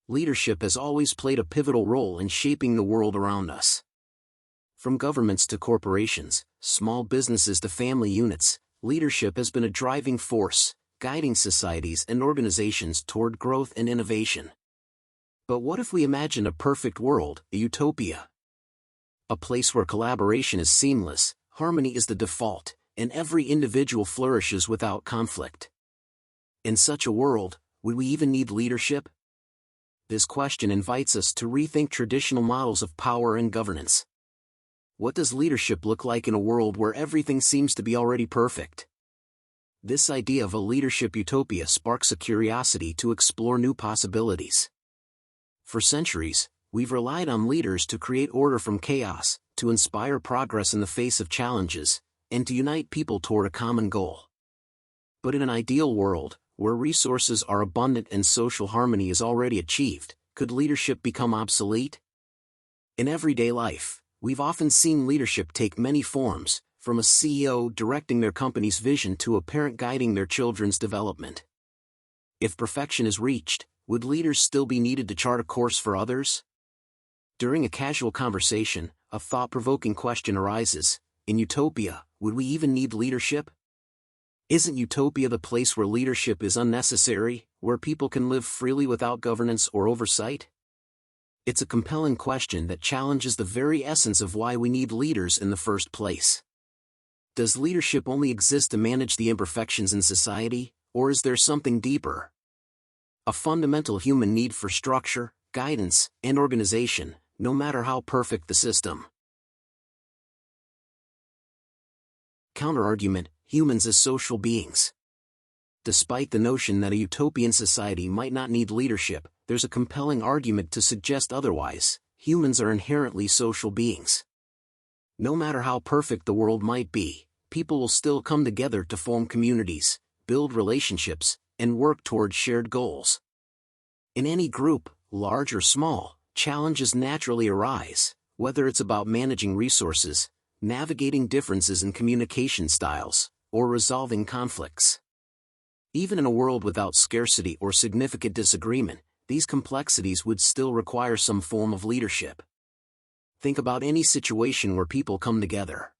Leadership has always played a pivotal role in shaping the world around us. From governments to corporations, small businesses to family units, leadership has been a driving force, guiding societies and organizations toward growth and innovation. But what if we imagined a perfect world, a utopia? A place where collaboration is seamless, harmony is the default, and every individual flourishes without conflict. In such a world, would we even need leadership? This question invites us to rethink traditional models of power and governance. What does leadership look like in a world where everything seems to be already perfect? This idea of a leadership utopia sparks a curiosity to explore new possibilities. For centuries, we've relied on leaders to create order from chaos, to inspire progress in the face of challenges, and to unite people toward a common goal. But in an ideal world, where resources are abundant and social harmony is already achieved, could leadership become obsolete? In everyday life, we've often seen leadership take many forms, from a CEO directing their company's vision to a parent guiding their children's development. If perfection is reached, would leaders still be needed to chart a course for others? During a casual conversation, a thought-provoking question arises: in utopia, would we even need leadership? Isn't utopia the place where leadership is unnecessary, where people can live freely without governance or oversight? It's a compelling question that challenges the very essence of why we need leaders in the first place. Does leadership only exist to manage the imperfections in society, or is there something deeper? A fundamental human need for structure, guidance, and organization, no matter how perfect the system. Counterargument: humans as social beings. Despite the notion that a utopian society might not need leadership, there's a compelling argument to suggest otherwise. Humans are inherently social beings. No matter how perfect the world might be, people will still come together to form communities, build relationships, and work toward shared goals. In any group, large or small, challenges naturally arise, whether it's about managing resources, navigating differences in communication styles, or resolving conflicts. Even in a world without scarcity or significant disagreement, these complexities would still require some form of leadership. Think about any situation where people come together.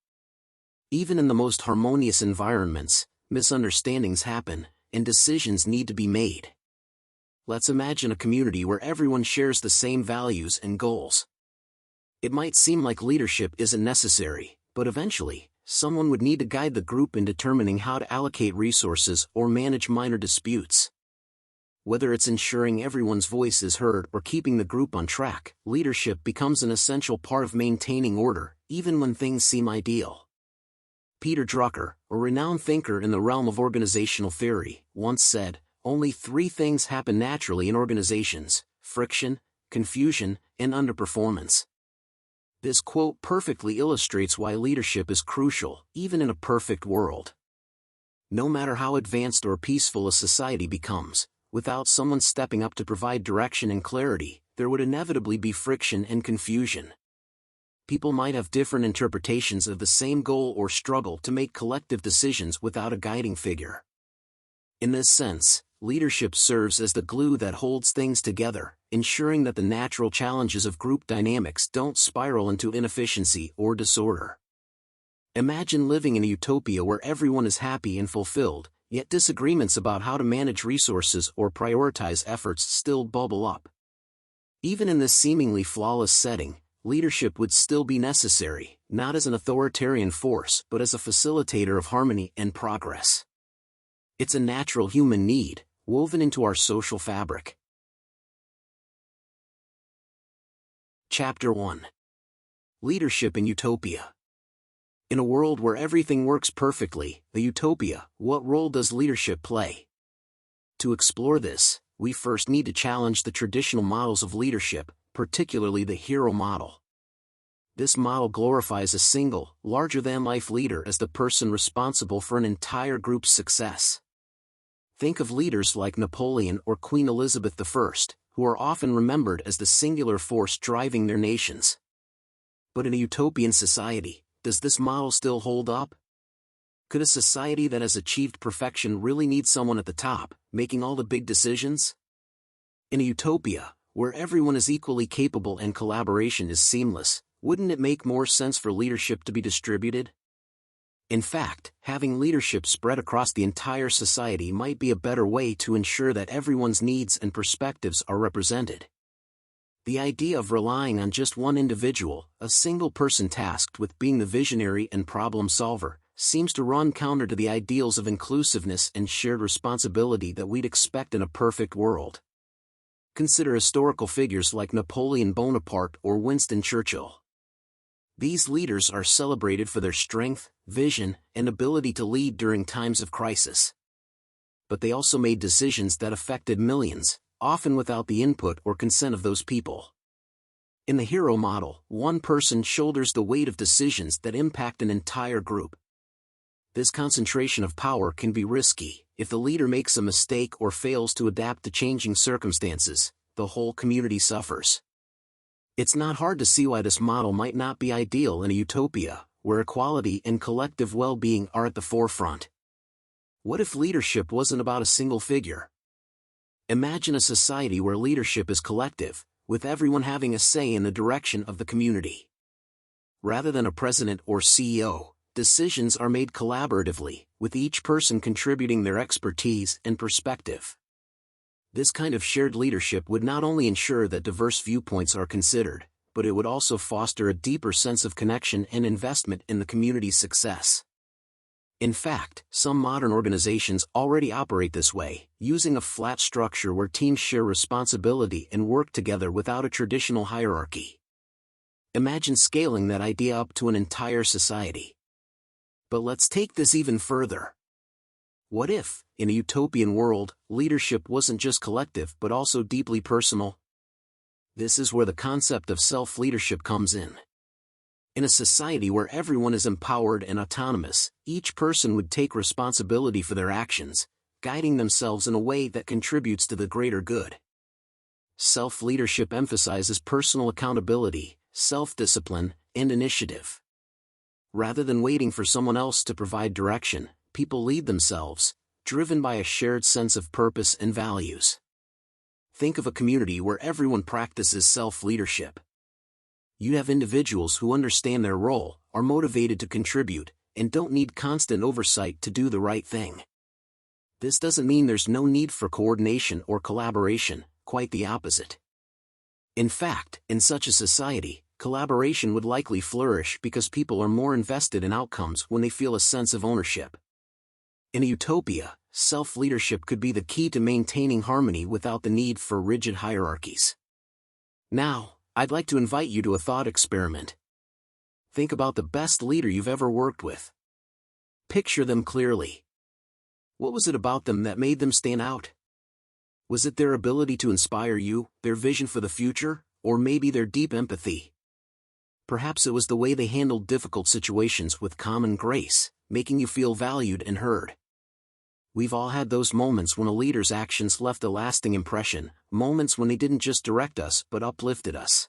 Even in the most harmonious environments, misunderstandings happen, and decisions need to be made. Let's imagine a community where everyone shares the same values and goals. It might seem like leadership isn't necessary, but eventually, someone would need to guide the group in determining how to allocate resources or manage minor disputes. Whether it's ensuring everyone's voice is heard or keeping the group on track, leadership becomes an essential part of maintaining order, even when things seem ideal. Peter Drucker, a renowned thinker in the realm of organizational theory, once said, "Only three things happen naturally in organizations: friction, confusion, and underperformance." This quote perfectly illustrates why leadership is crucial, even in a perfect world. No matter how advanced or peaceful a society becomes, without someone stepping up to provide direction and clarity, there would inevitably be friction and confusion. People might have different interpretations of the same goal or struggle to make collective decisions without a guiding figure. In this sense, leadership serves as the glue that holds things together, ensuring that the natural challenges of group dynamics don't spiral into inefficiency or disorder. Imagine living in a utopia where everyone is happy and fulfilled, yet disagreements about how to manage resources or prioritize efforts still bubble up. Even in this seemingly flawless setting, leadership would still be necessary, not as an authoritarian force but as a facilitator of harmony and progress. It's a natural human need, woven into our social fabric. Chapter 1. Leadership in Utopia. In a world where everything works perfectly, the utopia, what role does leadership play? To explore this, we first need to challenge the traditional models of leadership, particularly the hero model. This model glorifies a single, larger-than-life leader as the person responsible for an entire group's success. Think of leaders like Napoleon or Queen Elizabeth I, who are often remembered as the singular force driving their nations. But in a utopian society, does this model still hold up? Could a society that has achieved perfection really need someone at the top, making all the big decisions? In a utopia, where everyone is equally capable and collaboration is seamless, wouldn't it make more sense for leadership to be distributed? In fact, having leadership spread across the entire society might be a better way to ensure that everyone's needs and perspectives are represented. The idea of relying on just one individual, a single person tasked with being the visionary and problem solver, seems to run counter to the ideals of inclusiveness and shared responsibility that we'd expect in a perfect world. Consider historical figures like Napoleon Bonaparte or Winston Churchill. These leaders are celebrated for their strength, vision, and ability to lead during times of crisis. But they also made decisions that affected millions, often without the input or consent of those people. In the hero model, one person shoulders the weight of decisions that impact an entire group. This concentration of power can be risky. If the leader makes a mistake or fails to adapt to changing circumstances, the whole community suffers. It's not hard to see why this model might not be ideal in a utopia, where equality and collective well-being are at the forefront. What if leadership wasn't about a single figure? Imagine a society where leadership is collective, with everyone having a say in the direction of the community. Rather than a president or CEO, decisions are made collaboratively, with each person contributing their expertise and perspective. This kind of shared leadership would not only ensure that diverse viewpoints are considered, but it would also foster a deeper sense of connection and investment in the community's success. In fact, some modern organizations already operate this way, using a flat structure where teams share responsibility and work together without a traditional hierarchy. Imagine scaling that idea up to an entire society. But let's take this even further. What if, in a utopian world, leadership wasn't just collective but also deeply personal? This is where the concept of self-leadership comes in. In a society where everyone is empowered and autonomous, each person would take responsibility for their actions, guiding themselves in a way that contributes to the greater good. Self-leadership emphasizes personal accountability, self-discipline, and initiative. Rather than waiting for someone else to provide direction, people lead themselves, driven by a shared sense of purpose and values. Think of a community where everyone practices self-leadership. You have individuals who understand their role, are motivated to contribute, and don't need constant oversight to do the right thing. This doesn't mean there's no need for coordination or collaboration, quite the opposite. In fact, in such a society, collaboration would likely flourish because people are more invested in outcomes when they feel a sense of ownership. In a utopia, self-leadership could be the key to maintaining harmony without the need for rigid hierarchies. Now, I'd like to invite you to a thought experiment. Think about the best leader you've ever worked with. Picture them clearly. What was it about them that made them stand out? Was it their ability to inspire you, their vision for the future, or maybe their deep empathy? Perhaps it was the way they handled difficult situations with common grace, making you feel valued and heard. We've all had those moments when a leader's actions left a lasting impression, moments when they didn't just direct us but uplifted us.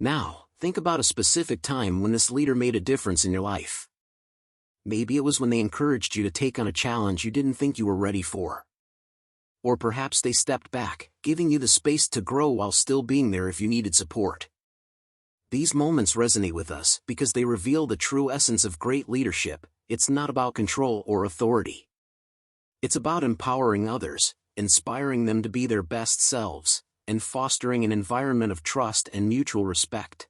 Now, think about a specific time when this leader made a difference in your life. Maybe it was when they encouraged you to take on a challenge you didn't think you were ready for. Or perhaps they stepped back, giving you the space to grow while still being there if you needed support. These moments resonate with us because they reveal the true essence of great leadership. It's not about control or authority. It's about empowering others, inspiring them to be their best selves, and fostering an environment of trust and mutual respect.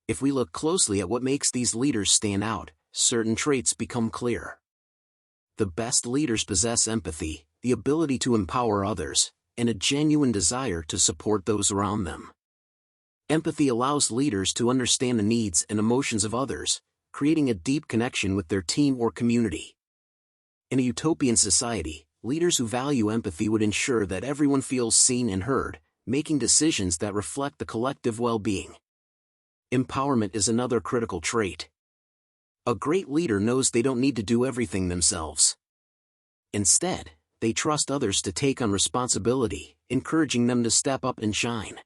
If we look closely at what makes these leaders stand out, certain traits become clear. The best leaders possess empathy, the ability to empower others, and a genuine desire to support those around them. Empathy allows leaders to understand the needs and emotions of others, creating a deep connection with their team or community. In a utopian society, leaders who value empathy would ensure that everyone feels seen and heard, making decisions that reflect the collective well-being. Empowerment is another critical trait. A great leader knows they don't need to do everything themselves. Instead, they trust others to take on responsibility, encouraging them to step up and shine.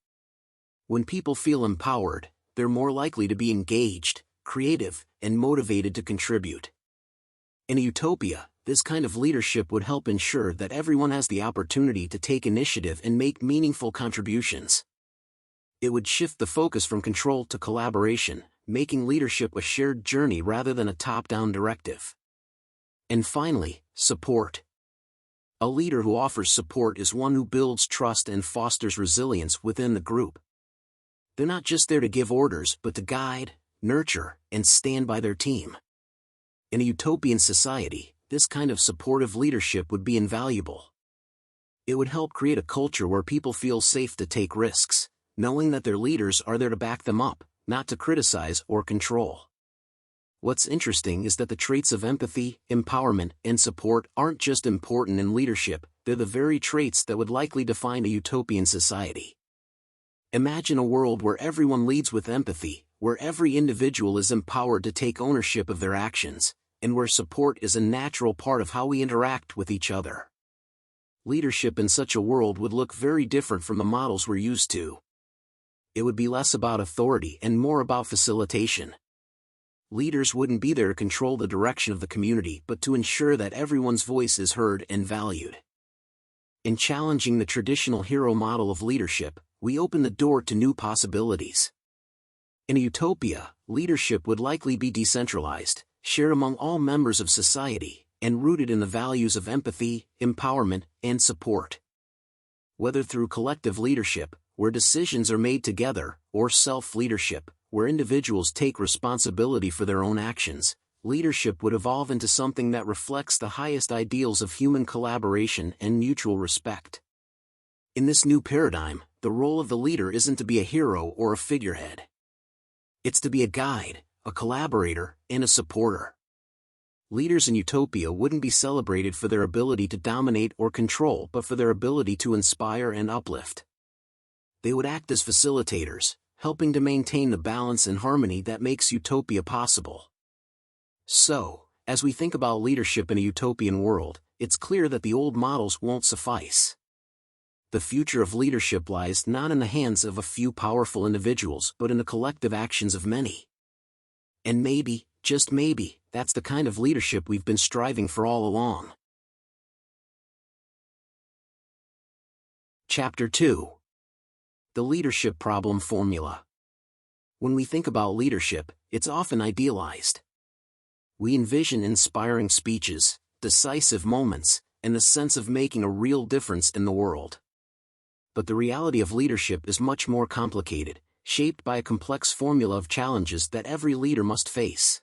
When people feel empowered, they're more likely to be engaged, creative, and motivated to contribute. In a utopia, This kind of leadership would help ensure that everyone has the opportunity to take initiative and make meaningful contributions. It would shift the focus from control to collaboration, making leadership a shared journey rather than a top-down directive. And finally, support. A leader who offers support is one who builds trust and fosters resilience within the group. They're not just there to give orders but to guide, nurture, and stand by their team. In a utopian society, this kind of supportive leadership would be invaluable. It would help create a culture where people feel safe to take risks, knowing that their leaders are there to back them up, not to criticize or control. What's interesting is that the traits of empathy, empowerment, and support aren't just important in leadership, they're the very traits that would likely define a utopian society. Imagine a world where everyone leads with empathy, where every individual is empowered to take ownership of their actions, and where support is a natural part of how we interact with each other. Leadership in such a world would look very different from the models we're used to. It would be less about authority and more about facilitation. Leaders wouldn't be there to control the direction of the community but to ensure that everyone's voice is heard and valued. In challenging the traditional hero model of leadership, we open the door to new possibilities. In a utopia, leadership would likely be decentralized, shared among all members of society, and rooted in the values of empathy, empowerment, and support. Whether through collective leadership, where decisions are made together, or self-leadership, where individuals take responsibility for their own actions, leadership would evolve into something that reflects the highest ideals of human collaboration and mutual respect. In this new paradigm, the role of the leader isn't to be a hero or a figurehead. It's to be a guide, a collaborator, and a supporter. Leaders in utopia wouldn't be celebrated for their ability to dominate or control but for their ability to inspire and uplift. They would act as facilitators, helping to maintain the balance and harmony that makes utopia possible. So, as we think about leadership in a utopian world, it's clear that the old models won't suffice. The future of leadership lies not in the hands of a few powerful individuals but in the collective actions of many. And maybe, just maybe, that's the kind of leadership we've been striving for all along. Chapter 2. The Leadership Problem Formula. When we think about leadership, it's often idealized. We envision inspiring speeches, decisive moments, and the sense of making a real difference in the world. But the reality of leadership is much more complicated, shaped by a complex formula of challenges that every leader must face.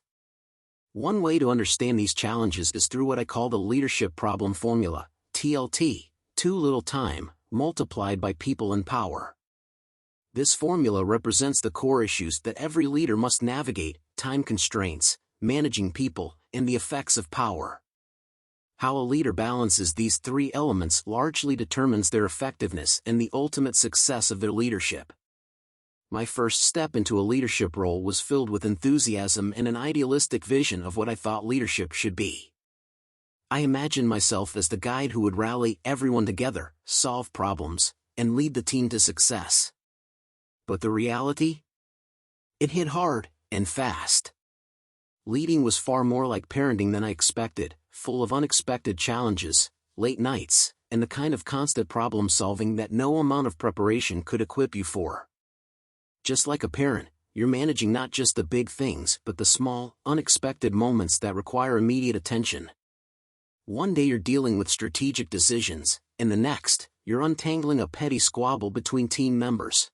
One way to understand these challenges is through what I call the leadership problem formula, TLT, too little time, multiplied by people and power. This formula represents the core issues that every leader must navigate: time constraints, managing people, and the effects of power. How a leader balances these three elements largely determines their effectiveness and the ultimate success of their leadership. My first step into a leadership role was filled with enthusiasm and an idealistic vision of what I thought leadership should be. I imagined myself as the guide who would rally everyone together, solve problems, and lead the team to success. But the reality? It hit hard, and fast. Leading was far more like parenting than I expected, full of unexpected challenges, late nights, and the kind of constant problem-solving that no amount of preparation could equip you for. Just like a parent, you're managing not just the big things but the small, unexpected moments that require immediate attention. One day you're dealing with strategic decisions, and the next, you're untangling a petty squabble between team members.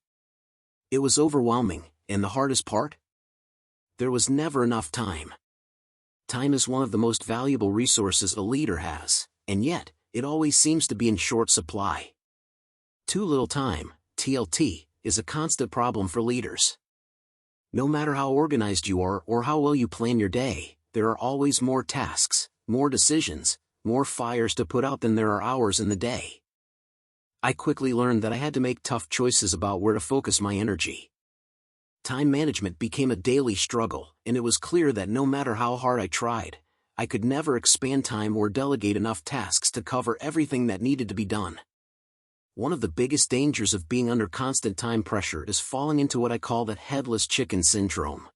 It was overwhelming, and the hardest part? There was never enough time. Time is one of the most valuable resources a leader has, and yet, it always seems to be in short supply. Too little time, TLT, is a constant problem for leaders. No matter how organized you are or how well you plan your day, there are always more tasks, more decisions, more fires to put out than there are hours in the day. I quickly learned that I had to make tough choices about where to focus my energy. Time management became a daily struggle, and it was clear that no matter how hard I tried, I could never expand time or delegate enough tasks to cover everything that needed to be done. One of the biggest dangers of being under constant time pressure is falling into what I call the headless chicken syndrome.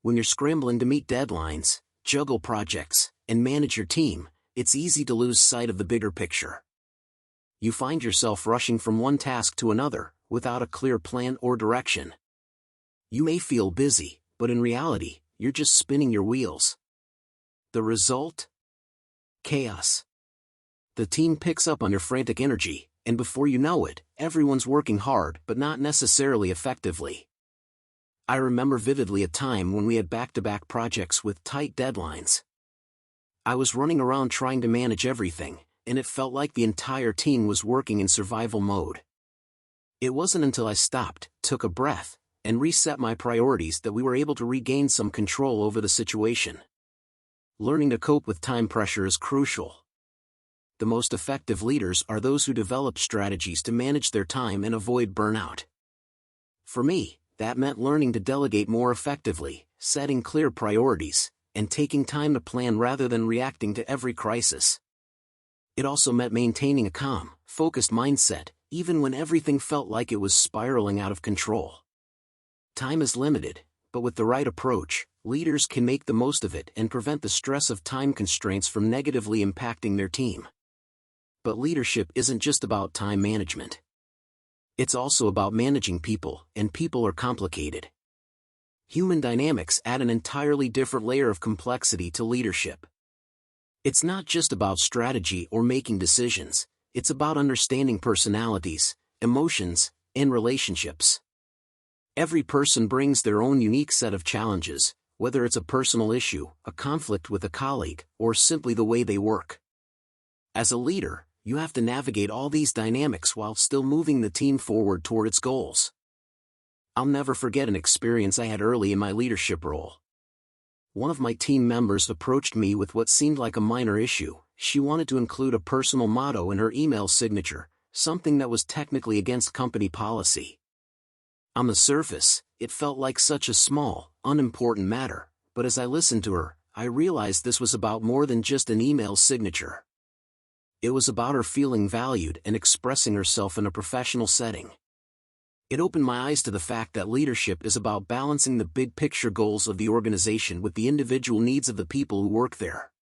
When you're scrambling to meet deadlines, juggle projects, and manage your team, it's easy to lose sight of the bigger picture. You find yourself rushing from one task to another, without a clear plan or direction. You may feel busy, but in reality, you're just spinning your wheels. The result? Chaos. The team picks up on your frantic energy, and before you know it, everyone's working hard but not necessarily effectively. I remember vividly a time when we had back-to-back projects with tight deadlines. I was running around trying to manage everything, and it felt like the entire team was working in survival mode. It wasn't until I stopped, took a breath, and reset my priorities that we were able to regain some control over the situation. Learning to cope with time pressure is crucial. The most effective leaders are those who develop strategies to manage their time and avoid burnout. For me, that meant learning to delegate more effectively, setting clear priorities, and taking time to plan rather than reacting to every crisis. It also meant maintaining a calm, focused mindset, even when everything felt like it was spiraling out of control. Time is limited, but with the right approach, leaders can make the most of it and prevent the stress of time constraints from negatively impacting their team. But leadership isn't just about time management. It's also about managing people, and people are complicated. Human dynamics add an entirely different layer of complexity to leadership. It's not just about strategy or making decisions, it's about understanding personalities, emotions, and relationships. Every person brings their own unique set of challenges, whether it's a personal issue, a conflict with a colleague, or simply the way they work. As a leader, you have to navigate all these dynamics while still moving the team forward toward its goals. I'll never forget an experience I had early in my leadership role. One of my team members approached me with what seemed like a minor issue. She wanted to include a personal motto in her email signature, something that was technically against company policy. On the surface, it felt like such a small, unimportant matter, but as I listened to her, I realized this was about more than just an email signature. It was about her feeling valued and expressing herself in a professional setting. It opened my eyes to the fact that leadership is about balancing the big picture goals of the organization with the individual needs of the people who work there.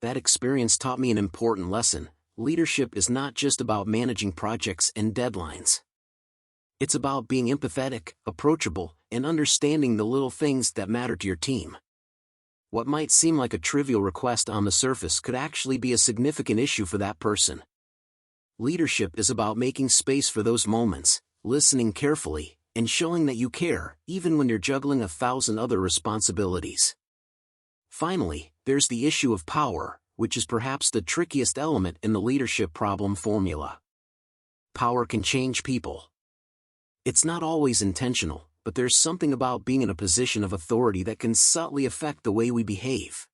That experience taught me an important lesson: leadership is not just about managing projects and deadlines. It's about being empathetic, approachable, and understanding the little things that matter to your team. What might seem like a trivial request on the surface could actually be a significant issue for that person. Leadership is about making space for those moments, listening carefully, and showing that you care, even when you're juggling 1,000 other responsibilities. Finally, there's the issue of power, which is perhaps the trickiest element in the leadership problem formula. Power can change people. It's not always intentional, but there's something about being in a position of authority that can subtly affect the way we behave.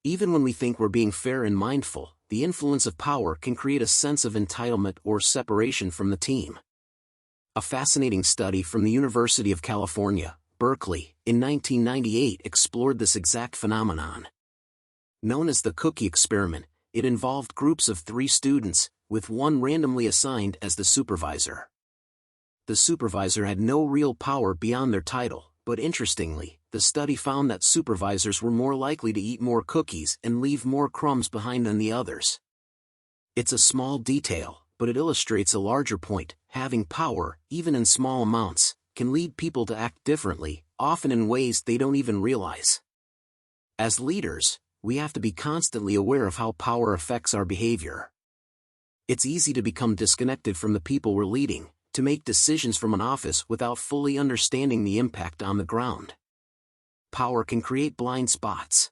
Even when we think we're being fair and mindful, the influence of power can create a sense of entitlement or separation from the team. A fascinating study from the University of California, Berkeley, in 1998 explored this exact phenomenon. Known as the cookie experiment, it involved groups of 3 students, with one randomly assigned as the supervisor. The supervisor had no real power beyond their title, but interestingly, the study found that supervisors were more likely to eat more cookies and leave more crumbs behind than the others. It's a small detail, but it illustrates a larger point: having power, even in small amounts, can lead people to act differently, often in ways they don't even realize. As leaders, we have to be constantly aware of how power affects our behavior. It's easy to become disconnected from the people we're leading, to make decisions from an office without fully understanding the impact on the ground. Power can create blind spots.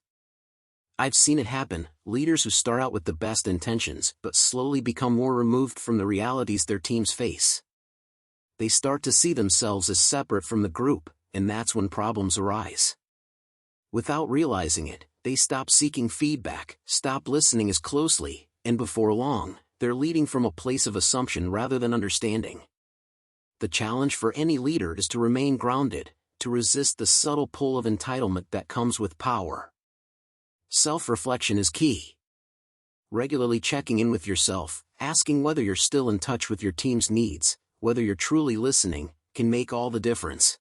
I've seen it happen: leaders who start out with the best intentions but slowly become more removed from the realities their teams face. They start to see themselves as separate from the group, and that's when problems arise. Without realizing it, they stop seeking feedback, stop listening as closely, and before long, they're leading from a place of assumption rather than understanding. The challenge for any leader is to remain grounded, to resist the subtle pull of entitlement that comes with power. Self-reflection is key. Regularly checking in with yourself, asking whether you're still in touch with your team's needs, whether you're truly listening, can make all the difference.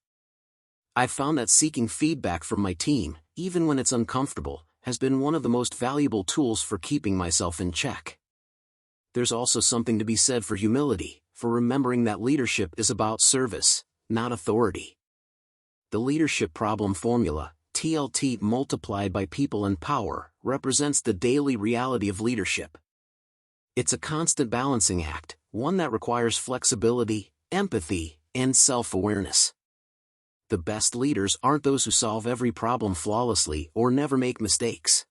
I've found that seeking feedback from my team, even when it's uncomfortable, has been one of the most valuable tools for keeping myself in check. There's also something to be said for humility, for remembering that leadership is about service, not authority. The leadership problem formula, TLT multiplied by people and power, represents the daily reality of leadership. It's a constant balancing act, one that requires flexibility, empathy, and self-awareness. The best leaders aren't those who solve every problem flawlessly or never make mistakes.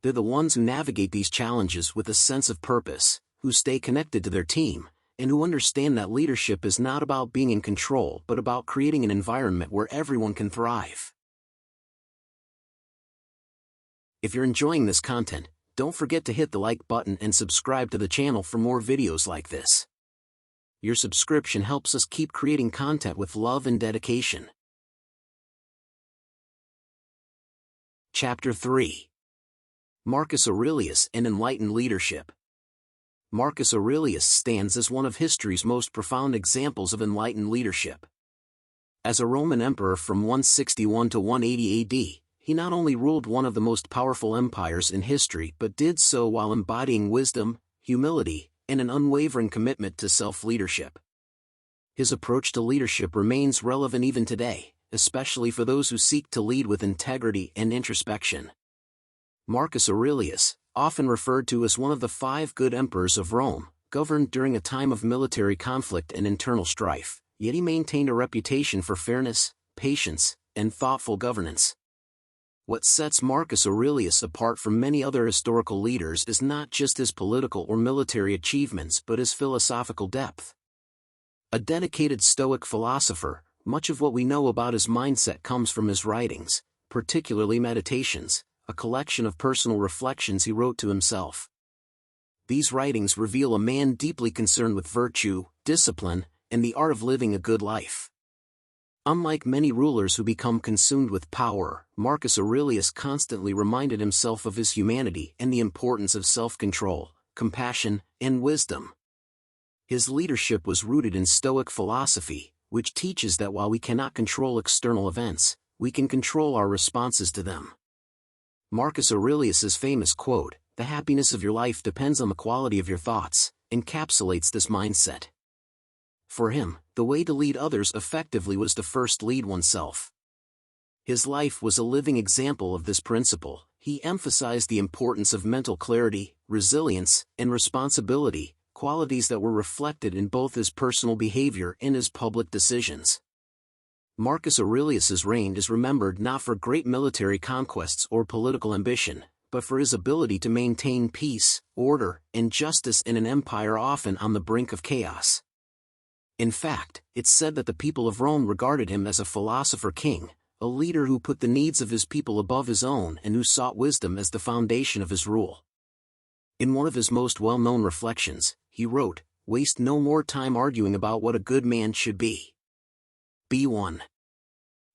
They're the ones who navigate these challenges with a sense of purpose, who stay connected to their team, and who understand that leadership is not about being in control but about creating an environment where everyone can thrive. If you're enjoying this content, don't forget to hit the like button and subscribe to the channel for more videos like this. Your subscription helps us keep creating content with love and dedication. Chapter 3. Marcus Aurelius and Enlightened Leadership. Marcus Aurelius stands as one of history's most profound examples of enlightened leadership. As a Roman emperor from 161 to 180 AD, he not only ruled one of the most powerful empires in history but did so while embodying wisdom, humility, and an unwavering commitment to self-leadership. His approach to leadership remains relevant even today, especially for those who seek to lead with integrity and introspection. Marcus Aurelius, often referred to as one of the 5 good emperors of Rome, governed during a time of military conflict and internal strife, yet he maintained a reputation for fairness, patience, and thoughtful governance. What sets Marcus Aurelius apart from many other historical leaders is not just his political or military achievements but his philosophical depth. A dedicated Stoic philosopher, much of what we know about his mindset comes from his writings, particularly Meditations, a collection of personal reflections he wrote to himself. These writings reveal a man deeply concerned with virtue, discipline, and the art of living a good life. Unlike many rulers who become consumed with power, Marcus Aurelius constantly reminded himself of his humanity and the importance of self-control, compassion, and wisdom. His leadership was rooted in Stoic philosophy, which teaches that while we cannot control external events, we can control our responses to them. Marcus Aurelius's famous quote, "The happiness of your life depends on the quality of your thoughts," encapsulates this mindset. For him, the way to lead others effectively was to first lead oneself. His life was a living example of this principle. He emphasized the importance of mental clarity, resilience, and responsibility, qualities that were reflected in both his personal behavior and his public decisions. Marcus Aurelius's reign is remembered not for great military conquests or political ambition, but for his ability to maintain peace, order, and justice in an empire often on the brink of chaos. In fact, it's said that the people of Rome regarded him as a philosopher king, a leader who put the needs of his people above his own and who sought wisdom as the foundation of his rule. In one of his most well-known reflections, he wrote, "Waste no more time arguing about what a good man should be. Be one."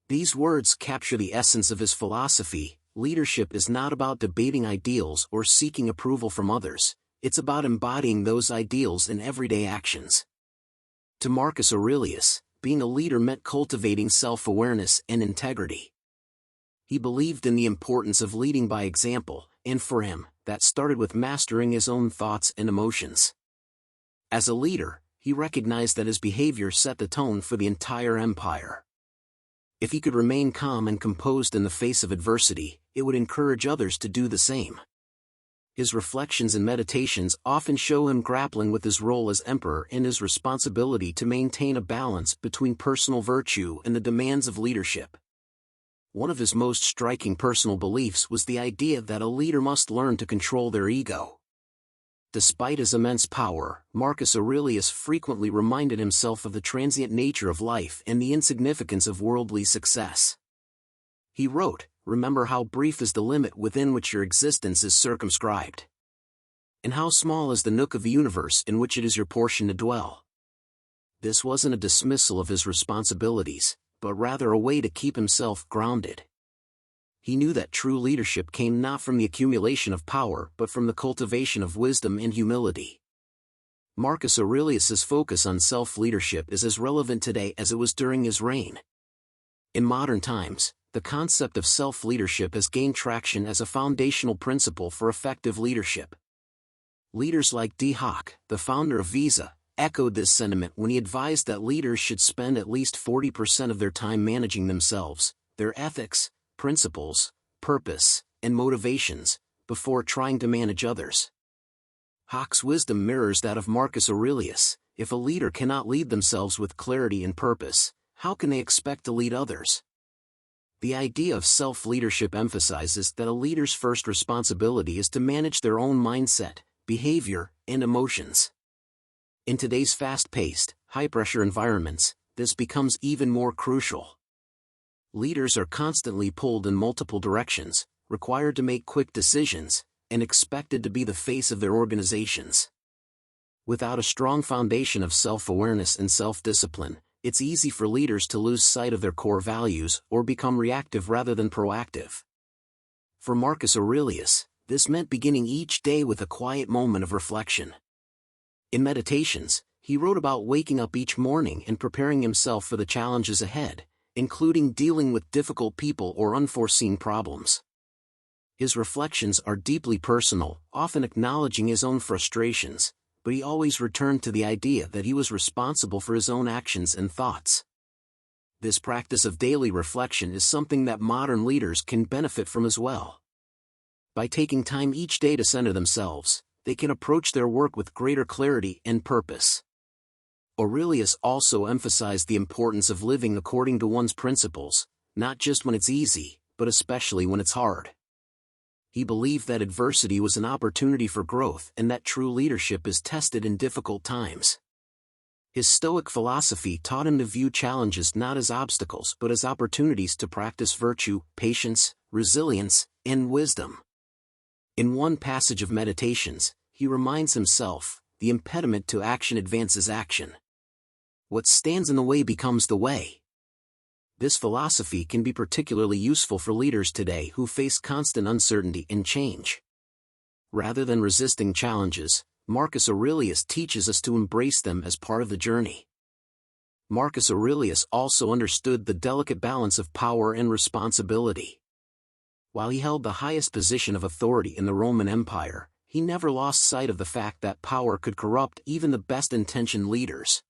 These words capture the essence of his philosophy. Leadership is not about debating ideals or seeking approval from others, it's about embodying those ideals in everyday actions. To Marcus Aurelius, being a leader meant cultivating self-awareness and integrity. He believed in the importance of leading by example, and for him, that started with mastering his own thoughts and emotions. As a leader, he recognized that his behavior set the tone for the entire empire. If he could remain calm and composed in the face of adversity, it would encourage others to do the same. His reflections and meditations often show him grappling with his role as emperor and his responsibility to maintain a balance between personal virtue and the demands of leadership. One of his most striking personal beliefs was the idea that a leader must learn to control their ego. Despite his immense power, Marcus Aurelius frequently reminded himself of the transient nature of life and the insignificance of worldly success. He wrote, "Remember how brief is the limit within which your existence is circumscribed. And how small is the nook of the universe in which it is your portion to dwell." This wasn't a dismissal of his responsibilities, but rather a way to keep himself grounded. He knew that true leadership came not from the accumulation of power but from the cultivation of wisdom and humility. Marcus Aurelius's focus on self-leadership is as relevant today as it was during his reign. In modern times, the concept of self-leadership has gained traction as a foundational principle for effective leadership. Leaders like D. Hock, the founder of Visa, echoed this sentiment when he advised that leaders should spend at least 40% of their time managing themselves, their ethics, principles, purpose, and motivations, before trying to manage others. Hock's wisdom mirrors that of Marcus Aurelius. If a leader cannot lead themselves with clarity and purpose, how can they expect to lead others? The idea of self-leadership emphasizes that a leader's first responsibility is to manage their own mindset, behavior, and emotions. In today's fast-paced, high-pressure environments, this becomes even more crucial. Leaders are constantly pulled in multiple directions, required to make quick decisions, and expected to be the face of their organizations. Without a strong foundation of self-awareness and self-discipline, it's easy for leaders to lose sight of their core values or become reactive rather than proactive. For Marcus Aurelius, this meant beginning each day with a quiet moment of reflection. In Meditations, he wrote about waking up each morning and preparing himself for the challenges ahead, including dealing with difficult people or unforeseen problems. His reflections are deeply personal, often acknowledging his own frustrations, but he always returned to the idea that he was responsible for his own actions and thoughts. This practice of daily reflection is something that modern leaders can benefit from as well. By taking time each day to center themselves, they can approach their work with greater clarity and purpose. Aurelius also emphasized the importance of living according to one's principles, not just when it's easy, but especially when it's hard. He believed that adversity was an opportunity for growth and that true leadership is tested in difficult times. His Stoic philosophy taught him to view challenges not as obstacles but as opportunities to practice virtue, patience, resilience, and wisdom. In one passage of Meditations, he reminds himself, "The impediment to action advances action. What stands in the way becomes the way." This philosophy can be particularly useful for leaders today who face constant uncertainty and change. Rather than resisting challenges, Marcus Aurelius teaches us to embrace them as part of the journey. Marcus Aurelius also understood the delicate balance of power and responsibility. While he held the highest position of authority in the Roman Empire, he never lost sight of the fact that power could corrupt even the best-intentioned leaders.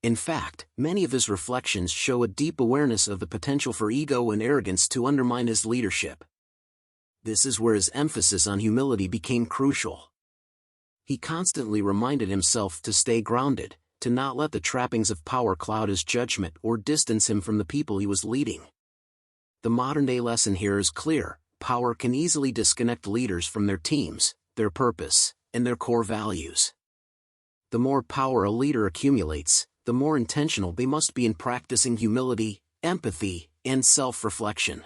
In fact, many of his reflections show a deep awareness of the potential for ego and arrogance to undermine his leadership. This is where his emphasis on humility became crucial. He constantly reminded himself to stay grounded, to not let the trappings of power cloud his judgment or distance him from the people he was leading. The modern-day lesson here is clear: power can easily disconnect leaders from their teams, their purpose, and their core values. The more power a leader accumulates, the more intentional they must be in practicing humility, empathy, and self-reflection.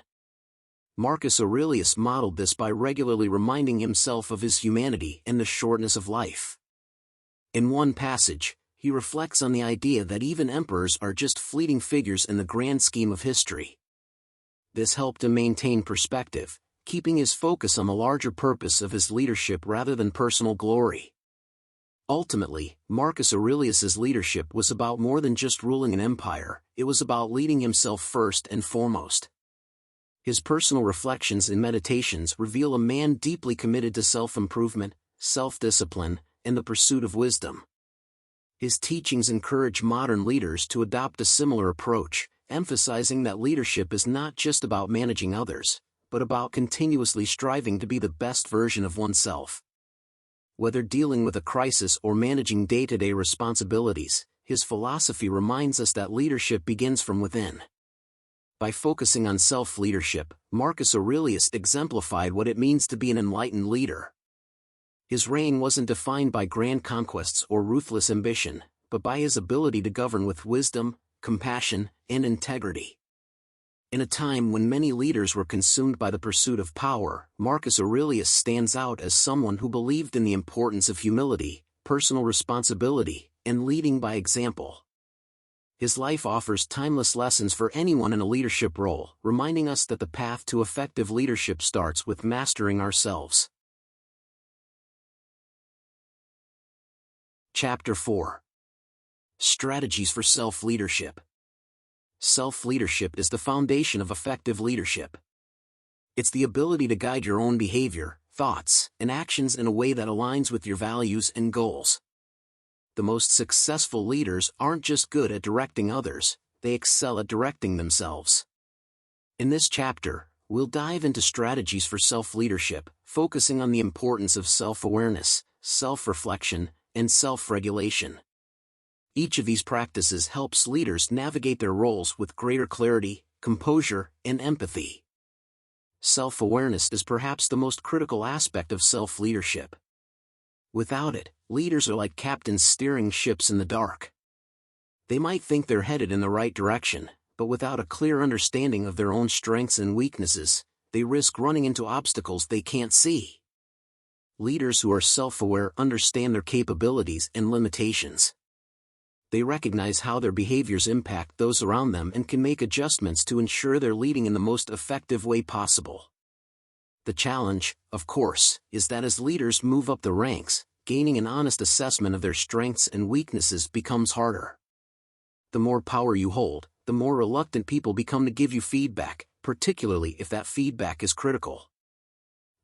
Marcus Aurelius modeled this by regularly reminding himself of his humanity and the shortness of life. In one passage, he reflects on the idea that even emperors are just fleeting figures in the grand scheme of history. This helped him maintain perspective, keeping his focus on the larger purpose of his leadership rather than personal glory. Ultimately, Marcus Aurelius's leadership was about more than just ruling an empire, it was about leading himself first and foremost. His personal reflections and meditations reveal a man deeply committed to self-improvement, self-discipline, and the pursuit of wisdom. His teachings encourage modern leaders to adopt a similar approach, emphasizing that leadership is not just about managing others, but about continuously striving to be the best version of oneself. Whether dealing with a crisis or managing day-to-day responsibilities, his philosophy reminds us that leadership begins from within. By focusing on self-leadership, Marcus Aurelius exemplified what it means to be an enlightened leader. His reign wasn't defined by grand conquests or ruthless ambition, but by his ability to govern with wisdom, compassion, and integrity. In a time when many leaders were consumed by the pursuit of power, Marcus Aurelius stands out as someone who believed in the importance of humility, personal responsibility, and leading by example. His life offers timeless lessons for anyone in a leadership role, reminding us that the path to effective leadership starts with mastering ourselves. Chapter 4. Strategies for Self-Leadership. Self-leadership is the foundation of effective leadership. It's the ability to guide your own behavior, thoughts, and actions in a way that aligns with your values and goals. The most successful leaders aren't just good at directing others, they excel at directing themselves. In this chapter, we'll dive into strategies for self-leadership, focusing on the importance of self-awareness, self-reflection, and self-regulation. Each of these practices helps leaders navigate their roles with greater clarity, composure, and empathy. Self-awareness is perhaps the most critical aspect of self-leadership. Without it, leaders are like captains steering ships in the dark. They might think they're headed in the right direction, but without a clear understanding of their own strengths and weaknesses, they risk running into obstacles they can't see. Leaders who are self-aware understand their capabilities and limitations. They recognize how their behaviors impact those around them and can make adjustments to ensure they're leading in the most effective way possible. The challenge, of course, is that as leaders move up the ranks, gaining an honest assessment of their strengths and weaknesses becomes harder. The more power you hold, the more reluctant people become to give you feedback, particularly if that feedback is critical.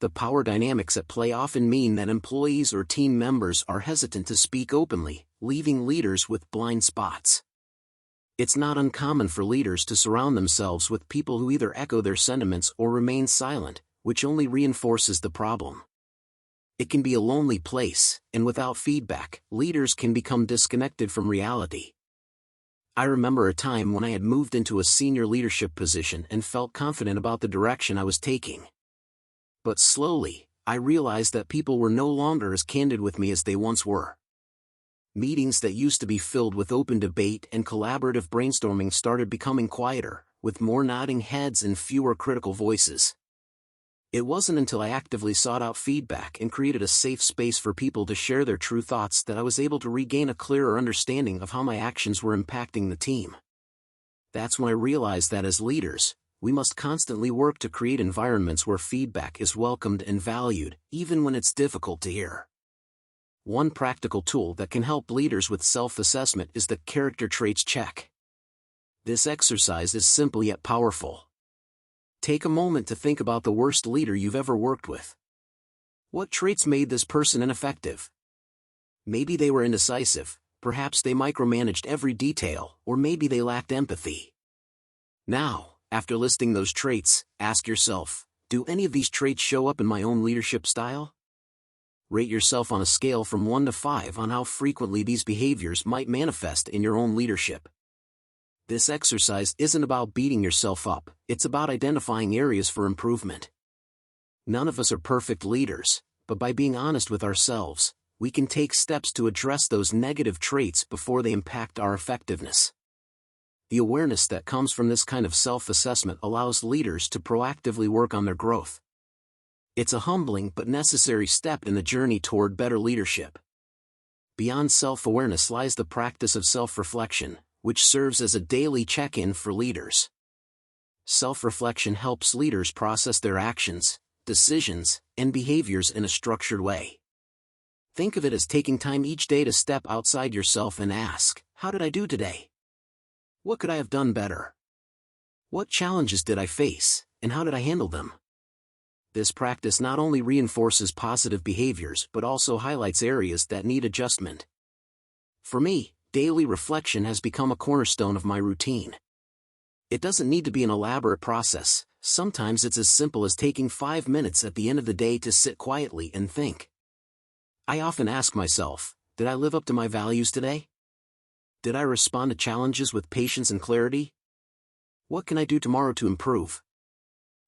The power dynamics at play often mean that employees or team members are hesitant to speak openly, leaving leaders with blind spots. It's not uncommon for leaders to surround themselves with people who either echo their sentiments or remain silent, which only reinforces the problem. It can be a lonely place, and without feedback, leaders can become disconnected from reality. I remember a time when I had moved into a senior leadership position and felt confident about the direction I was taking. But slowly, I realized that people were no longer as candid with me as they once were. Meetings that used to be filled with open debate and collaborative brainstorming started becoming quieter, with more nodding heads and fewer critical voices. It wasn't until I actively sought out feedback and created a safe space for people to share their true thoughts that I was able to regain a clearer understanding of how my actions were impacting the team. That's when I realized that as leaders, we must constantly work to create environments where feedback is welcomed and valued, even when it's difficult to hear. One practical tool that can help leaders with self-assessment is the character traits check. This exercise is simple yet powerful. Take a moment to think about the worst leader you've ever worked with. What traits made this person ineffective? Maybe they were indecisive, perhaps they micromanaged every detail, or maybe they lacked empathy. Now, after listing those traits, ask yourself, do any of these traits show up in my own leadership style? Rate yourself on a scale from 1 to 5 on how frequently these behaviors might manifest in your own leadership. This exercise isn't about beating yourself up, it's about identifying areas for improvement. None of us are perfect leaders, but by being honest with ourselves, we can take steps to address those negative traits before they impact our effectiveness. The awareness that comes from this kind of self-assessment allows leaders to proactively work on their growth. It's a humbling but necessary step in the journey toward better leadership. Beyond self-awareness lies the practice of self-reflection, which serves as a daily check-in for leaders. Self-reflection helps leaders process their actions, decisions, and behaviors in a structured way. Think of it as taking time each day to step outside yourself and ask, how did I do today? What could I have done better? What challenges did I face, and how did I handle them? This practice not only reinforces positive behaviors but also highlights areas that need adjustment. For me, daily reflection has become a cornerstone of my routine. It doesn't need to be an elaborate process, sometimes it's as simple as taking 5 minutes at the end of the day to sit quietly and think. I often ask myself, did I live up to my values today? Did I respond to challenges with patience and clarity? What can I do tomorrow to improve?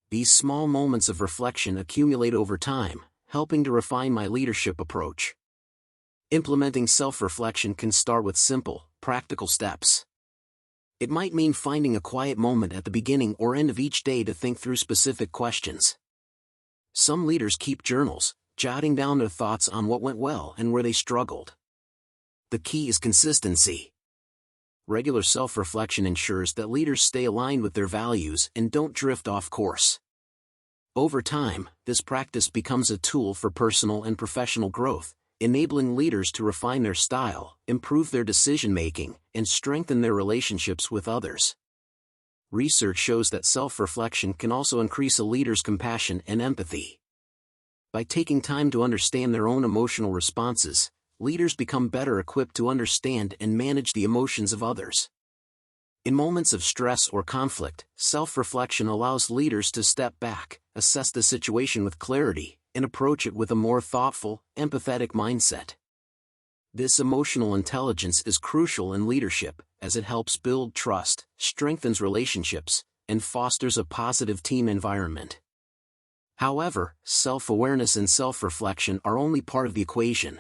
These small moments of reflection accumulate over time, helping to refine my leadership approach. Implementing self-reflection can start with simple, practical steps. It might mean finding a quiet moment at the beginning or end of each day to think through specific questions. Some leaders keep journals, jotting down their thoughts on what went well and where they struggled. The key is consistency. Regular self-reflection ensures that leaders stay aligned with their values and don't drift off course. Over time, this practice becomes a tool for personal and professional growth, enabling leaders to refine their style, improve their decision-making, and strengthen their relationships with others. Research shows that self-reflection can also increase a leader's compassion and empathy. By taking time to understand their own emotional responses, leaders become better equipped to understand and manage the emotions of others. In moments of stress or conflict, self-reflection allows leaders to step back, assess the situation with clarity, and approach it with a more thoughtful, empathetic mindset. This emotional intelligence is crucial in leadership, as it helps build trust, strengthens relationships, and fosters a positive team environment. However, self-awareness and self-reflection are only part of the equation.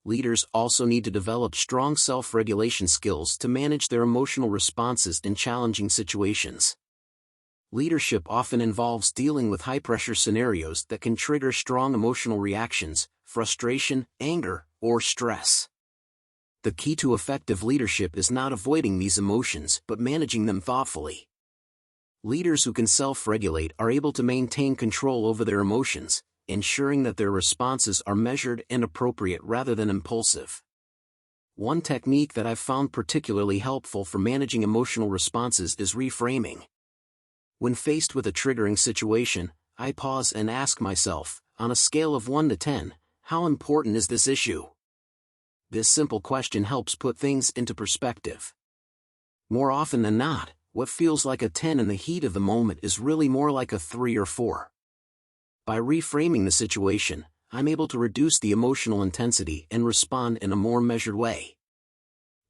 Leaders also need to develop strong self-regulation skills to manage their emotional responses in challenging situations. Leadership often involves dealing with high-pressure scenarios that can trigger strong emotional reactions, frustration, anger, or stress. The key to effective leadership is not avoiding these emotions but managing them thoughtfully. Leaders who can self-regulate are able to maintain control over their emotions, ensuring that their responses are measured and appropriate rather than impulsive. One technique that I've found particularly helpful for managing emotional responses is reframing. When faced with a triggering situation, I pause and ask myself, on a scale of 1 to 10, how important is this issue? This simple question helps put things into perspective. More often than not, what feels like a 10 in the heat of the moment is really more like a 3 or 4. By reframing the situation, I'm able to reduce the emotional intensity and respond in a more measured way.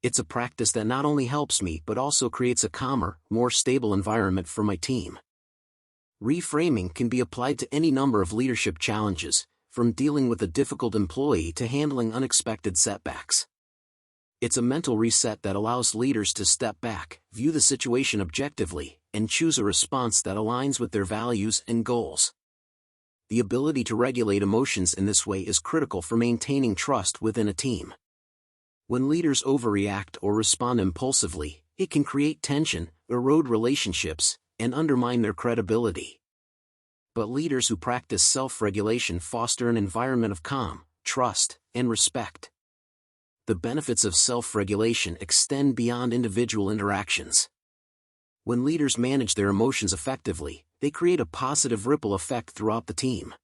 It's a practice that not only helps me but also creates a calmer, more stable environment for my team. Reframing can be applied to any number of leadership challenges, from dealing with a difficult employee to handling unexpected setbacks. It's a mental reset that allows leaders to step back, view the situation objectively, and choose a response that aligns with their values and goals. The ability to regulate emotions in this way is critical for maintaining trust within a team. When leaders overreact or respond impulsively, it can create tension, erode relationships, and undermine their credibility. But leaders who practice self-regulation foster an environment of calm, trust, and respect. The benefits of self-regulation extend beyond individual interactions. When leaders manage their emotions effectively, they create a positive ripple effect throughout the team.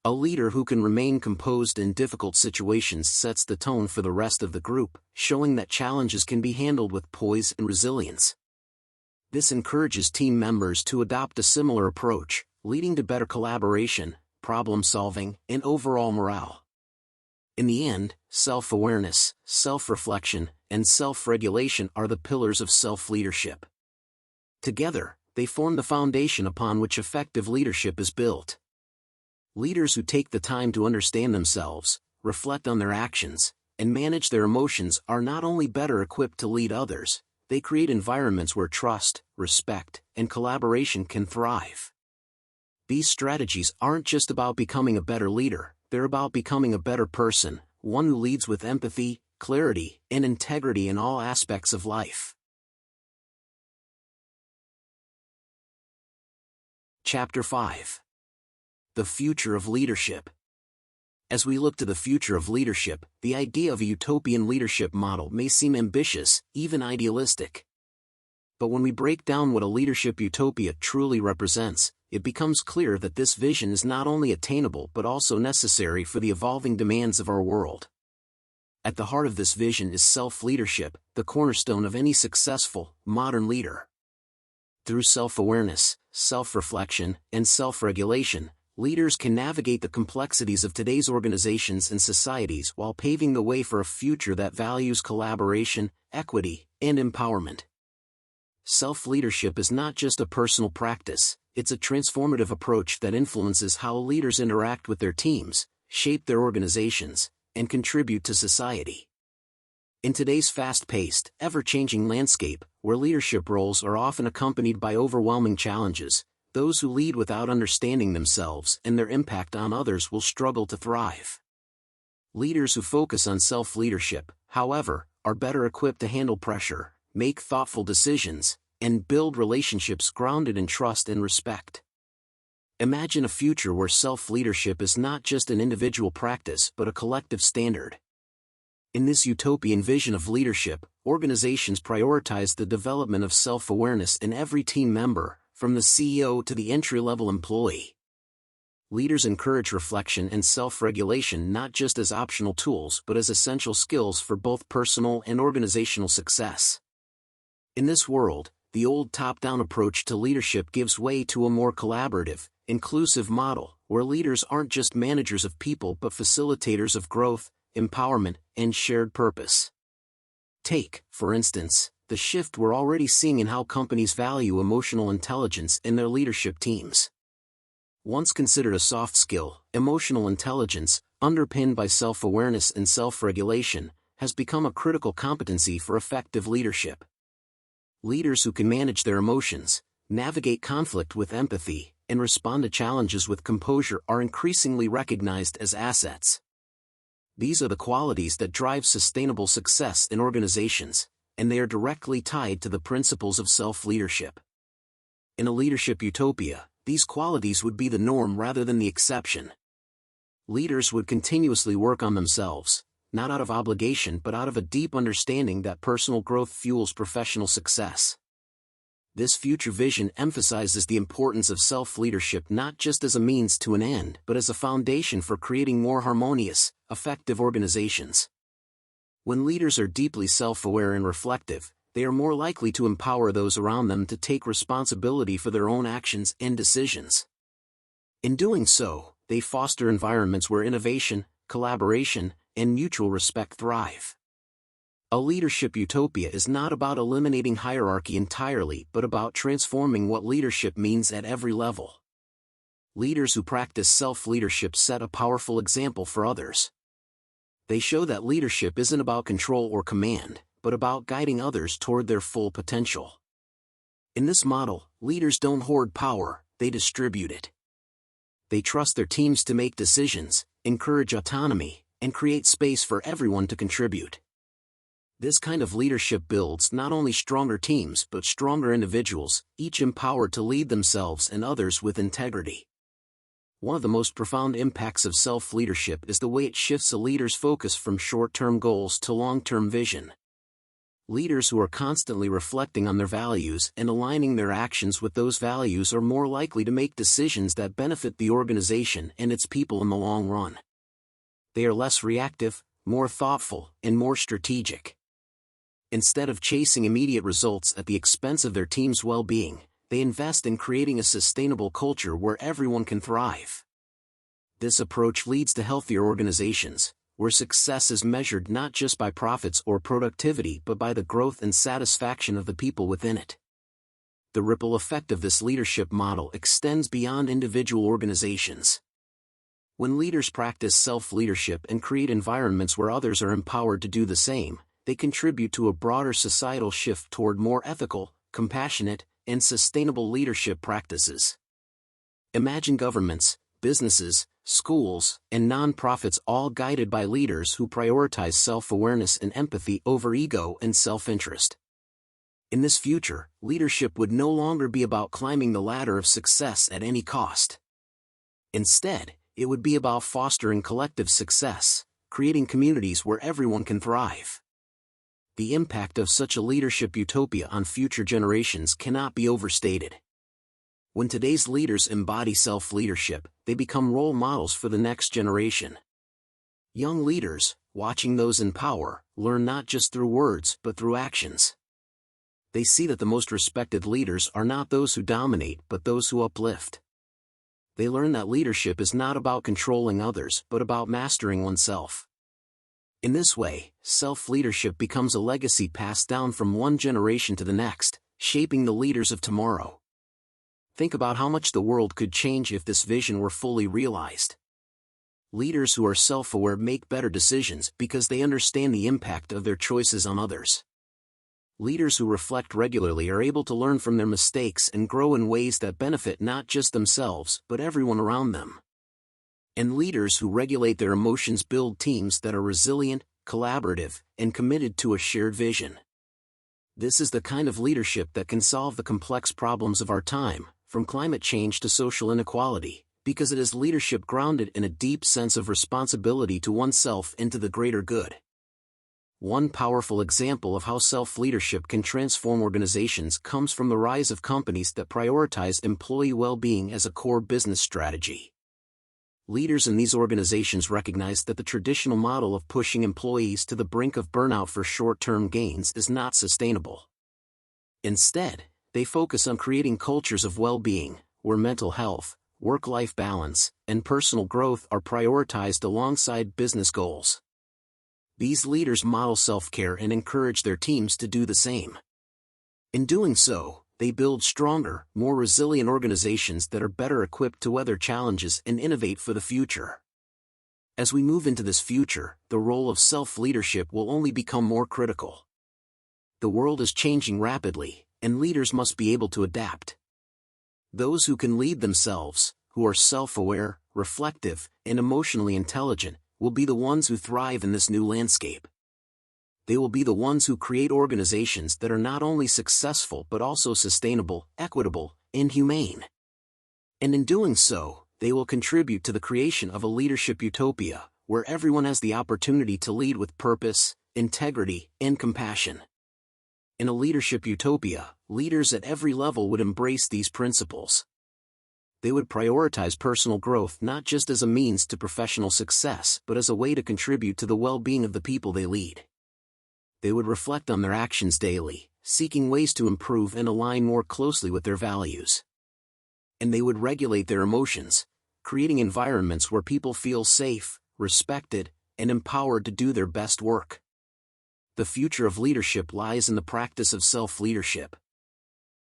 A leader who can remain composed in difficult situations sets the tone for the rest of the group, showing that challenges can be handled with poise and resilience. This encourages team members to adopt a similar approach, leading to better collaboration, problem-solving, and overall morale. In the end, self-awareness, self-reflection, and self-regulation are the pillars of self-leadership. Together, they form the foundation upon which effective leadership is built. Leaders who take the time to understand themselves, reflect on their actions, and manage their emotions are not only better equipped to lead others, they create environments where trust, respect, and collaboration can thrive. These strategies aren't just about becoming a better leader, they're about becoming a better person, one who leads with empathy, clarity, and integrity in all aspects of life. Chapter 5. The Future of Leadership. As we look to the future of leadership, the idea of a utopian leadership model may seem ambitious, even idealistic. But when we break down what a leadership utopia truly represents, it becomes clear that this vision is not only attainable but also necessary for the evolving demands of our world. At the heart of this vision is self-leadership, the cornerstone of any successful, modern leader. Through self-awareness, self-reflection, and self-regulation, leaders can navigate the complexities of today's organizations and societies while paving the way for a future that values collaboration, equity, and empowerment. Self-leadership is not just a personal practice, it's a transformative approach that influences how leaders interact with their teams, shape their organizations, and contribute to society. In today's fast-paced, ever-changing landscape, where leadership roles are often accompanied by overwhelming challenges, those who lead without understanding themselves and their impact on others will struggle to thrive. Leaders who focus on self-leadership, however, are better equipped to handle pressure, make thoughtful decisions, and build relationships grounded in trust and respect. Imagine a future where self-leadership is not just an individual practice but a collective standard. In this utopian vision of leadership, organizations prioritize the development of self-awareness in every team member, from the CEO to the entry-level employee. Leaders encourage reflection and self-regulation not just as optional tools but as essential skills for both personal and organizational success. In this world, the old top-down approach to leadership gives way to a more collaborative, inclusive model, where leaders aren't just managers of people but facilitators of growth, empowerment, and shared purpose. Take, for instance, the shift we're already seeing in how companies value emotional intelligence in their leadership teams. Once considered a soft skill, emotional intelligence, underpinned by self-awareness and self-regulation, has become a critical competency for effective leadership. Leaders who can manage their emotions, navigate conflict with empathy, and respond to challenges with composure are increasingly recognized as assets. These are the qualities that drive sustainable success in organizations, and they are directly tied to the principles of self-leadership. In a leadership utopia, these qualities would be the norm rather than the exception. Leaders would continuously work on themselves, not out of obligation but out of a deep understanding that personal growth fuels professional success. This future vision emphasizes the importance of self-leadership not just as a means to an end but as a foundation for creating more harmonious, effective organizations. When leaders are deeply self-aware and reflective, they are more likely to empower those around them to take responsibility for their own actions and decisions. In doing so, they foster environments where innovation, collaboration, and mutual respect thrive. A leadership utopia is not about eliminating hierarchy entirely but about transforming what leadership means at every level. Leaders who practice self-leadership set a powerful example for others. They show that leadership isn't about control or command, but about guiding others toward their full potential. In this model, leaders don't hoard power, they distribute it. They trust their teams to make decisions, encourage autonomy, and create space for everyone to contribute. This kind of leadership builds not only stronger teams but stronger individuals, each empowered to lead themselves and others with integrity. One of the most profound impacts of self-leadership is the way it shifts a leader's focus from short-term goals to long-term vision. Leaders who are constantly reflecting on their values and aligning their actions with those values are more likely to make decisions that benefit the organization and its people in the long run. They are less reactive, more thoughtful, and more strategic. Instead of chasing immediate results at the expense of their team's well-being, they invest in creating a sustainable culture where everyone can thrive. This approach leads to healthier organizations, where success is measured not just by profits or productivity but by the growth and satisfaction of the people within it. The ripple effect of this leadership model extends beyond individual organizations. When leaders practice self-leadership and create environments where others are empowered to do the same, they contribute to a broader societal shift toward more ethical, compassionate, and sustainable leadership practices. Imagine governments, businesses, schools, and nonprofits all guided by leaders who prioritize self-awareness and empathy over ego and self-interest. In this future, leadership would no longer be about climbing the ladder of success at any cost. Instead, it would be about fostering collective success, creating communities where everyone can thrive. The impact of such a leadership utopia on future generations cannot be overstated. When today's leaders embody self-leadership, they become role models for the next generation. Young leaders, watching those in power, learn not just through words but through actions. They see that the most respected leaders are not those who dominate but those who uplift. They learn that leadership is not about controlling others but about mastering oneself. In this way, self-leadership becomes a legacy passed down from one generation to the next, shaping the leaders of tomorrow. Think about how much the world could change if this vision were fully realized. Leaders who are self-aware make better decisions because they understand the impact of their choices on others. Leaders who reflect regularly are able to learn from their mistakes and grow in ways that benefit not just themselves but everyone around them. And leaders who regulate their emotions build teams that are resilient, collaborative, and committed to a shared vision. This is the kind of leadership that can solve the complex problems of our time, from climate change to social inequality, because it is leadership grounded in a deep sense of responsibility to oneself and to the greater good. One powerful example of how self-leadership can transform organizations comes from the rise of companies that prioritize employee well-being as a core business strategy. Leaders in these organizations recognize that the traditional model of pushing employees to the brink of burnout for short-term gains is not sustainable. Instead, they focus on creating cultures of well-being, where mental health, work-life balance, and personal growth are prioritized alongside business goals. These leaders model self-care and encourage their teams to do the same. In doing so, they build stronger, more resilient organizations that are better equipped to weather challenges and innovate for the future. As we move into this future, the role of self-leadership will only become more critical. The world is changing rapidly, and leaders must be able to adapt. Those who can lead themselves, who are self-aware, reflective, and emotionally intelligent, will be the ones who thrive in this new landscape. They will be the ones who create organizations that are not only successful but also sustainable, equitable, and humane. And in doing so, they will contribute to the creation of a leadership utopia, where everyone has the opportunity to lead with purpose, integrity, and compassion. In a leadership utopia, leaders at every level would embrace these principles. They would prioritize personal growth not just as a means to professional success but as a way to contribute to the well-being of the people they lead. They would reflect on their actions daily, seeking ways to improve and align more closely with their values. And they would regulate their emotions, creating environments where people feel safe, respected, and empowered to do their best work. The future of leadership lies in the practice of self-leadership.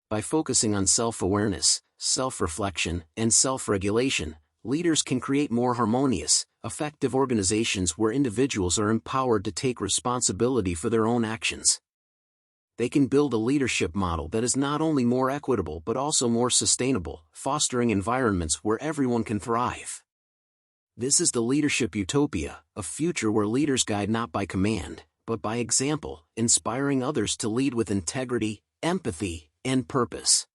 By focusing on self-awareness, self-reflection, and self-regulation, leaders can create more harmonious, effective organizations where individuals are empowered to take responsibility for their own actions. They can build a leadership model that is not only more equitable but also more sustainable, fostering environments where everyone can thrive. This is the leadership utopia, a future where leaders guide not by command, but by example, inspiring others to lead with integrity, empathy, and purpose.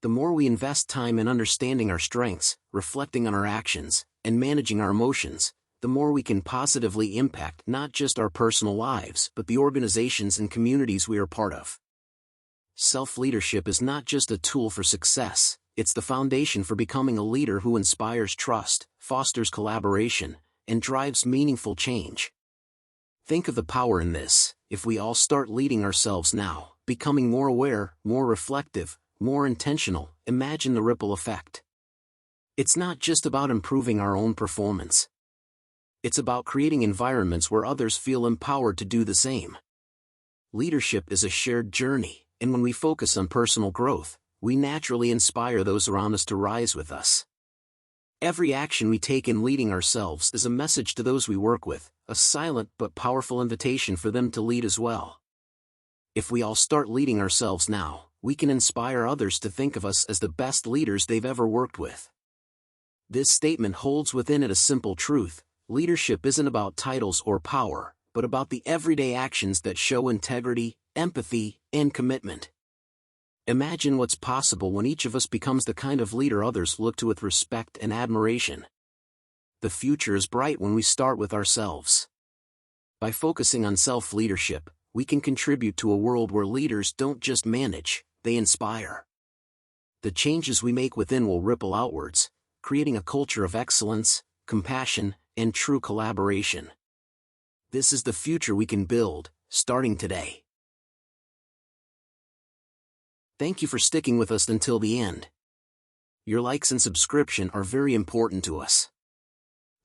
The more we invest time in understanding our strengths, reflecting on our actions, and managing our emotions, the more we can positively impact not just our personal lives but the organizations and communities we are part of. Self-leadership is not just a tool for success, it's the foundation for becoming a leader who inspires trust, fosters collaboration, and drives meaningful change. Think of the power in this. If we all start leading ourselves now, becoming more aware, more reflective, more intentional, imagine the ripple effect. It's not just about improving our own performance. It's about creating environments where others feel empowered to do the same. Leadership is a shared journey, and when we focus on personal growth, we naturally inspire those around us to rise with us. Every action we take in leading ourselves is a message to those we work with, a silent but powerful invitation for them to lead as well. If we all start leading ourselves now, we can inspire others to think of us as the best leaders they've ever worked with. This statement holds within it a simple truth: leadership isn't about titles or power, but about the everyday actions that show integrity, empathy, and commitment. Imagine what's possible when each of us becomes the kind of leader others look to with respect and admiration. The future is bright when we start with ourselves. By focusing on self-leadership, we can contribute to a world where leaders don't just manage, they inspire. The changes we make within will ripple outwards, creating a culture of excellence, compassion, and true collaboration. This is the future we can build, starting today. Thank you for sticking with us until the end. Your likes and subscription are very important to us.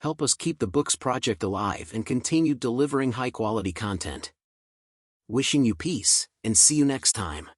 Help us keep the Books Project alive and continue delivering high-quality content. Wishing you peace, and see you next time.